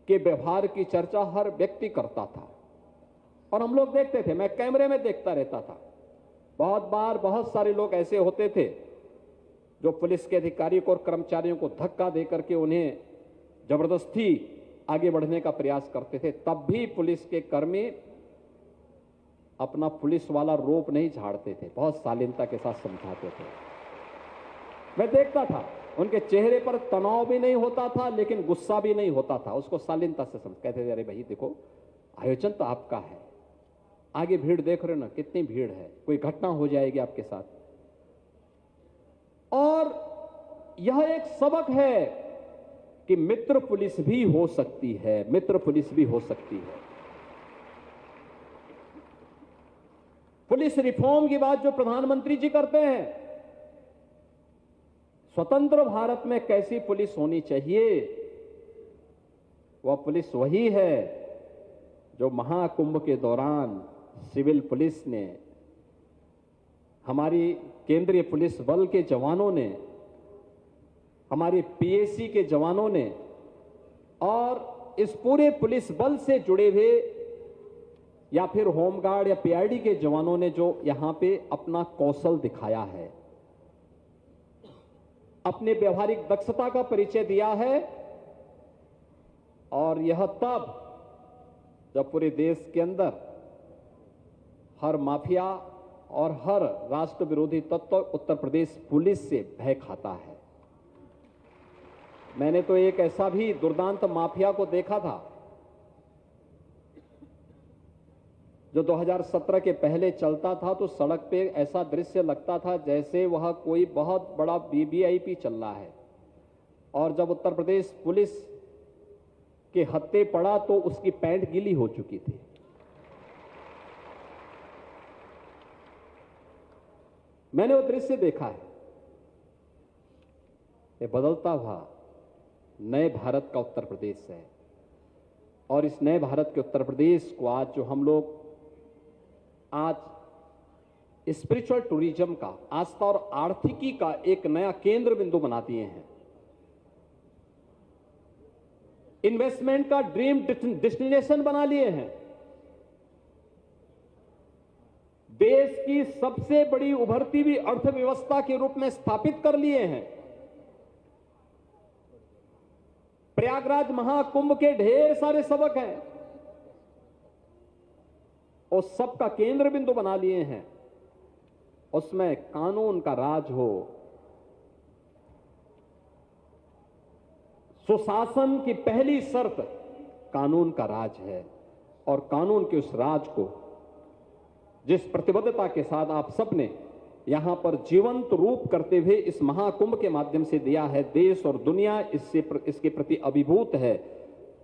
के व्यवहार की चर्चा हर व्यक्ति करता था और हम लोग देखते थे, मैं कैमरे में देखता रहता था। बहुत बार बहुत सारे लोग ऐसे होते थे जो पुलिस के अधिकारियों को और कर्मचारियों को धक्का देकर के उन्हें जबरदस्ती आगे बढ़ने का प्रयास करते थे। तब भी पुलिस के कर्मी अपना पुलिस वाला रोप नहीं झाड़ते थे, बहुत शालीनता के साथ समझाते थे। मैं देखता था, उनके चेहरे पर तनाव भी नहीं होता था लेकिन गुस्सा भी नहीं होता था, उसको शालीनता से समझ कहते थे, अरे भाई देखो आयोजन तो आपका है, आगे भीड़ देख रहे हो ना कितनी भीड़ है, कोई घटना हो जाएगी आपके साथ। और यह एक सबक है कि मित्र पुलिस भी हो सकती है, मित्र पुलिस भी हो सकती है। पुलिस रिफॉर्म की बात जो प्रधानमंत्री जी करते हैं, स्वतंत्र भारत में कैसी पुलिस होनी चाहिए, वह पुलिस वही है जो महाकुंभ के दौरान सिविल पुलिस ने, हमारी केंद्रीय पुलिस बल के जवानों ने, हमारे पीएसी के जवानों ने और इस पूरे पुलिस बल से जुड़े हुए या फिर होमगार्ड या पीआईडी के जवानों ने जो यहां पे अपना कौशल दिखाया है, अपने व्यवहारिक दक्षता का परिचय दिया है। और यह तब जब पूरे देश के अंदर हर माफिया और हर राष्ट्र विरोधी तत्व उत्तर प्रदेश पुलिस से भय खाता है। मैंने तो एक ऐसा भी दुर्दांत माफिया को देखा था जो 2017 के पहले चलता था तो सड़क पे ऐसा दृश्य लगता था जैसे वह कोई बहुत बड़ा वीवीआईपी चल रहा है, और जब उत्तर प्रदेश पुलिस के हत्थे पड़ा तो उसकी पैंट गीली हो चुकी थी। मैंने वो दृश्य देखा है। ये बदलता हुआ नए भारत का उत्तर प्रदेश है, और इस नए भारत के उत्तर प्रदेश को आज जो हम लोग आज स्पिरिचुअल टूरिज्म का, आस्था और आर्थिकी का एक नया केंद्र बिंदु बना दिए हैं, इन्वेस्टमेंट का ड्रीम डेस्टिनेशन बना लिए हैं, देश की सबसे बड़ी उभरती हुई अर्थव्यवस्था के रूप में स्थापित कर लिए हैं। प्रयागराज महाकुंभ के ढेर सारे सबक हैं, और सबका केंद्र बिंदु बना लिए हैं। उसमें कानून का राज हो, सुशासन की पहली शर्त कानून का राज है, और कानून के उस राज को जिस प्रतिबद्धता के साथ आप सबने यहां पर जीवंत रूप करते हुए इस महाकुंभ के माध्यम से दिया है, देश और दुनिया इसके प्रति अभिभूत है।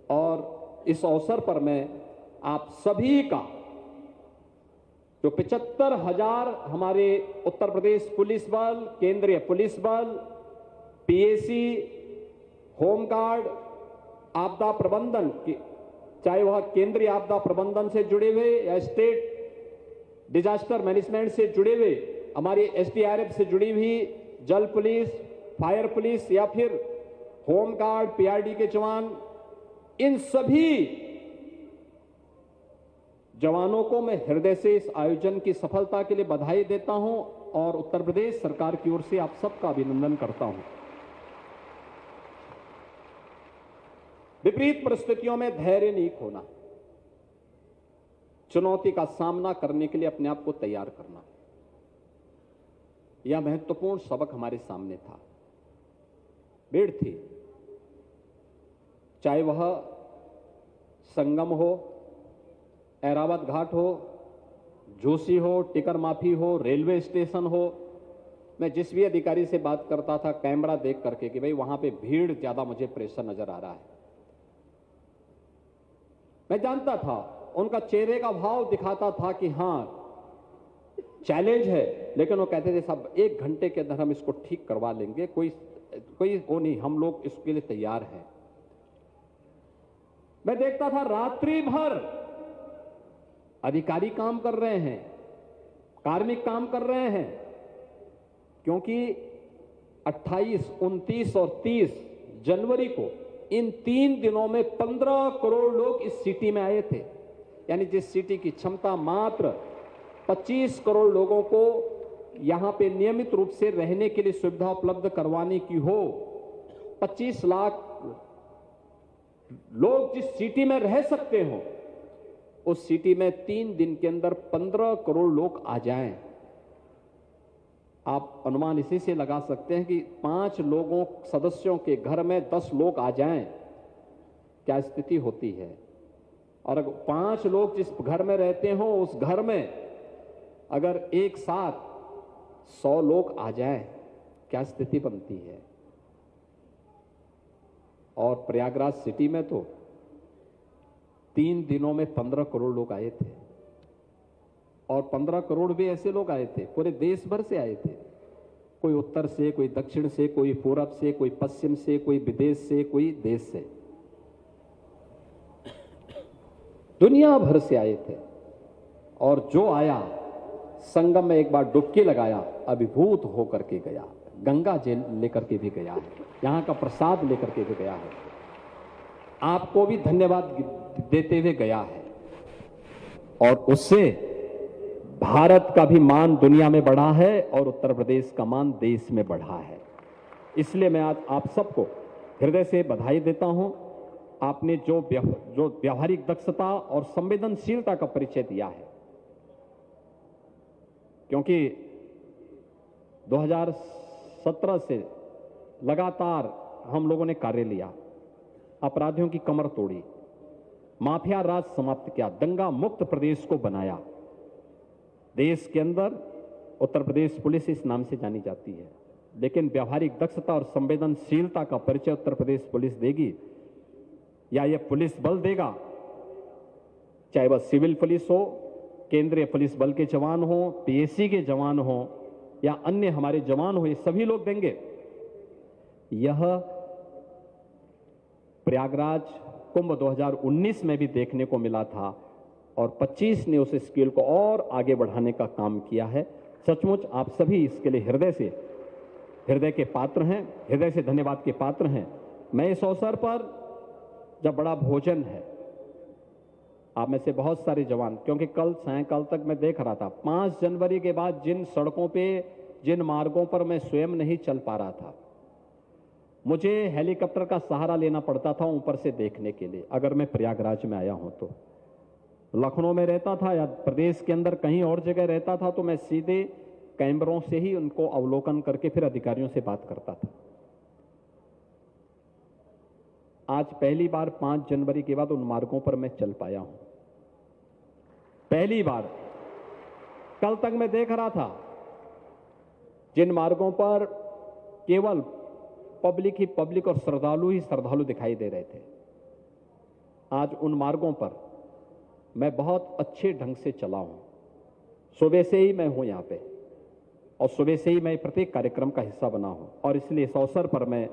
और इस अवसर पर मैं आप सभी का, जो 75,000 हमारे उत्तर प्रदेश पुलिस बल, केंद्रीय पुलिस बल, पीएसी, होमगार्ड, आपदा प्रबंधन की, चाहे वह केंद्रीय आपदा प्रबंधन से जुड़े हुए या स्टेट डिजास्टर मैनेजमेंट से जुड़े हुए, हमारी एसडीआरएफ से जुड़ी हुई जल पुलिस, फायर पुलिस या फिर होमगार्ड, पीआरडी के जवान, इन सभी जवानों को मैं हृदय से इस आयोजन की सफलता के लिए बधाई देता हूं और उत्तर प्रदेश सरकार की ओर से आप सबका अभिनंदन करता हूं। विपरीत परिस्थितियों में धैर्य नहीं खोना, चुनौती का सामना करने के लिए अपने आप को तैयार करना, यह महत्वपूर्ण सबक हमारे सामने था। भीड़ थी, चाहे वह संगम हो, ऐरावत घाट हो, जोशी हो, टिकर माफी हो, रेलवे स्टेशन हो। मैं जिस भी अधिकारी से बात करता था कैमरा देख करके कि भाई वहां पे भीड़ ज्यादा मुझे प्रेशर नजर आ रहा है, मैं जानता था, उनका चेहरे का भाव दिखाता था कि हां चैलेंज है, लेकिन वो कहते थे साहब 1 घंटे के अंदर हम इसको ठीक करवा लेंगे, कोई वो नहीं, हम लोग इसके लिए तैयार हैं। मैं देखता था रात्रि भर अधिकारी काम कर रहे हैं, कार्मिक काम कर रहे हैं, क्योंकि 28, 29 और 30 जनवरी को इन 3 दिनों में 15 करोड़ लोग इस सिटी में आए थे। यानी जिस सिटी की क्षमता मात्र 25 करोड़ लोगों को यहां पे नियमित रूप से रहने के लिए सुविधा उपलब्ध करवाने की हो, 25 लाख लोग जिस सिटी में रह सकते हो, उस सिटी में 3 दिन के अंदर 15 करोड़ लोग आ जाएं। आप अनुमान इसी से लगा सकते हैं कि 5 लोगों सदस्यों के घर में 10 लोग आ जाएं, क्या स्थिति होती है। और अगर 5 लोग जिस घर में रहते हो, उस घर में अगर एक साथ 100 लोग आ जाएं, क्या स्थिति बनती है। और प्रयागराज सिटी में तो 3 दिनों में 15 करोड़ लोग आए थे। और 15 करोड़ भी ऐसे लोग आए थे, पूरे देश भर से आए थे। कोई उत्तर से, कोई दक्षिण से, कोई पूरब से, कोई पश्चिम से, कोई विदेश से, कोई देश से, दुनिया भर से आए थे। और जो आया, संगम में एक बार डुबकी लगाया, अभिभूत होकर के गया। गंगा जल लेकर के भी गया है, यहां का प्रसाद लेकर के भी गया है, आपको भी धन्यवाद देते हुए गया है। और उससे भारत का भी मान दुनिया में बढ़ा है और उत्तर प्रदेश का मान देश में बढ़ा है। इसलिए मैं आज आप सबको हृदय से बधाई देता हूं। आपने जो व्यावहारिक दक्षता और संवेदनशीलता का परिचय दिया है, क्योंकि 2017 से लगातार हम लोगों ने कार्य लिया, अपराधियों की कमर तोड़ी, माफिया राज समाप्त किया, दंगा मुक्त प्रदेश को बनाया। देश के अंदर उत्तर प्रदेश पुलिस इस नाम से जानी जाती है, लेकिन व्यावहारिक दक्षता और संवेदनशीलता का परिचय उत्तर प्रदेश पुलिस देगी या यह पुलिस बल देगा, चाहे वह सिविल पुलिस हो, केंद्रीय पुलिस बल के जवान हो, पीएसी के जवान हो या अन्य हमारे जवान हो, ये सभी लोग देंगे। यह प्रयागराज कुंभ 2019 में भी देखने को मिला था और 25 ने उस स्केल को और आगे बढ़ाने का काम किया है। सचमुच आप सभी इसके लिए हृदय के पात्र हैं, हृदय से धन्यवाद के पात्र हैं। मैं इस अवसर पर, जब बड़ा भोजन है, आप में से बहुत सारे जवान, क्योंकि कल सायंकाल तक मैं देख रहा था, 5 जनवरी के बाद जिन सड़कों पे, जिन मार्गों पर मैं स्वयं नहीं चल पा रहा था, मुझे हेलीकॉप्टर का सहारा लेना पड़ता था ऊपर से देखने के लिए। अगर मैं प्रयागराज में आया हूं तो, लखनऊ में रहता था या प्रदेश के अंदर कहीं और जगह रहता था, तो मैं सीधे कैमरों से ही उनको अवलोकन करके फिर अधिकारियों से बात करता था। आज पहली बार 5 जनवरी के बाद उन मार्गों पर मैं चल पाया हूं, पहली बार। कल तक मैं देख रहा था जिन मार्गों पर केवल पब्लिक ही पब्लिक और श्रद्धालु ही श्रद्धालु दिखाई दे रहे थे, आज उन मार्गों पर मैं बहुत अच्छे ढंग से चला हूं। सुबह से ही मैं हूं यहां पे और सुबह से ही मैं प्रत्येक कार्यक्रम का हिस्सा बना हूं। और इसलिए इस अवसर पर मैं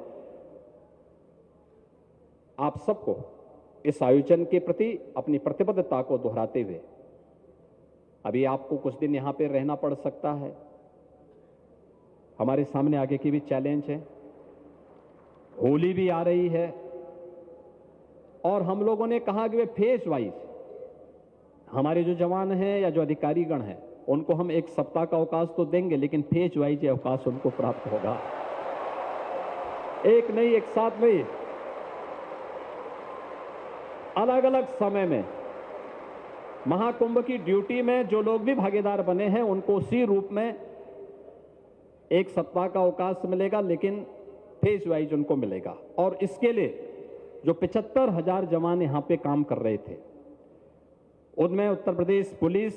आप सबको इस आयोजन के प्रति अपनी प्रतिबद्धता को दोहराते हुए, अभी आपको कुछ दिन यहां पे रहना पड़ सकता है, हमारे सामने आगे की भी चैलेंज है, होली भी आ रही है और हम लोगों ने कहा कि वे फेज वाइज हमारे जो जवान हैं या जो अधिकारीगण हैं उनको हम 1 सप्ताह का अवकाश तो देंगे, लेकिन फेज वाइज ये अवकाश उनको प्राप्त होगा। एक नहीं, एक साथ में, अलग अलग समय में महाकुंभ की ड्यूटी में जो लोग भी भागीदार बने हैं उनको उसी रूप में 1 सप्ताह का अवकाश मिलेगा, लेकिन फेज वाइज उनको मिलेगा। और इसके लिए जो 75,000 जवान यहां पे काम कर रहे थे, उनमें उत्तर प्रदेश पुलिस,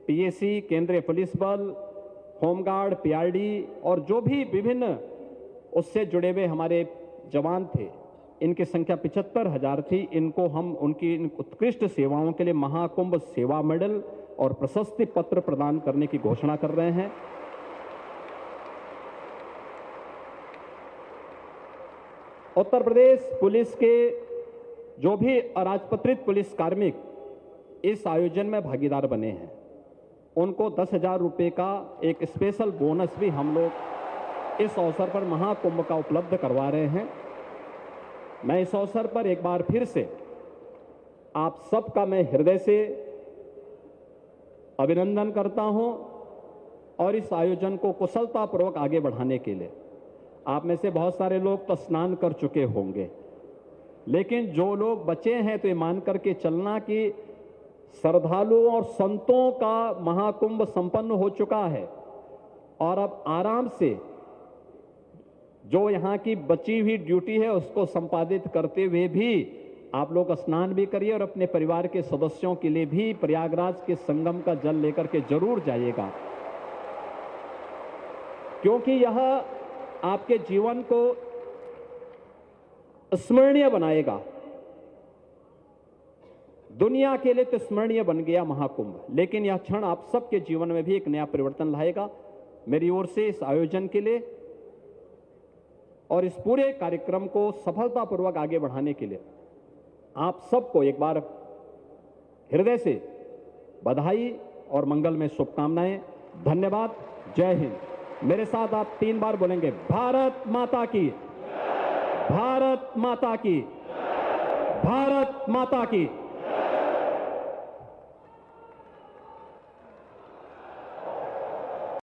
पीएसी, केंद्रीय पुलिस बल, होमगार्ड, पीआरडी और जो भी विभिन्न उससे जुड़े हुए हमारे जवान थे, इनकी संख्या 75,000 थी। इनको हम उनकी उत्कृष्ट सेवाओं के लिए महाकुंभ सेवा मेडल और प्रशस्ति पत्र प्रदान करने की घोषणा कर रहे हैं। उत्तर प्रदेश पुलिस के जो भी अराजपत्रित पुलिस कार्मिक इस आयोजन में भागीदार बने हैं, उनको 10,000 रुपए का एक स्पेशल बोनस भी हम लोग इस अवसर पर महाकुंभ का उपलब्ध करवा रहे हैं। मैं इस अवसर पर एक बार फिर से आप सबका मैं हृदय से अभिनंदन करता हूं और इस आयोजन को कुशलतापूर्वक आगे बढ़ाने के लिए आप में से बहुत सारे लोग तो स्नान कर चुके होंगे, लेकिन जो लोग बचे हैं तो ये मान करके चलना कि श्रद्धालुओं और संतों का महाकुंभ संपन्न हो चुका है और अब आराम से जो यहाँ की बची हुई ड्यूटी है उसको संपादित करते हुए भी आप लोग स्नान भी करिए और अपने परिवार के सदस्यों के लिए भी प्रयागराज के संगम का जल लेकर के जरूर जाइएगा, क्योंकि यह आपके जीवन को स्मरणीय बनाएगा। दुनिया के लिए तो स्मरणीय बन गया महाकुंभ, लेकिन यह क्षण आप सबके जीवन में भी एक नया परिवर्तन लाएगा। मेरी ओर से इस आयोजन के लिए और इस पूरे कार्यक्रम को सफलतापूर्वक आगे बढ़ाने के लिए आप सबको एक बार हृदय से बधाई और मंगल में शुभकामनाएं। धन्यवाद। जय हिंद। मेरे साथ आप 3 बार बोलेंगे, भारत माता की, भारत माता की, भारत माता की।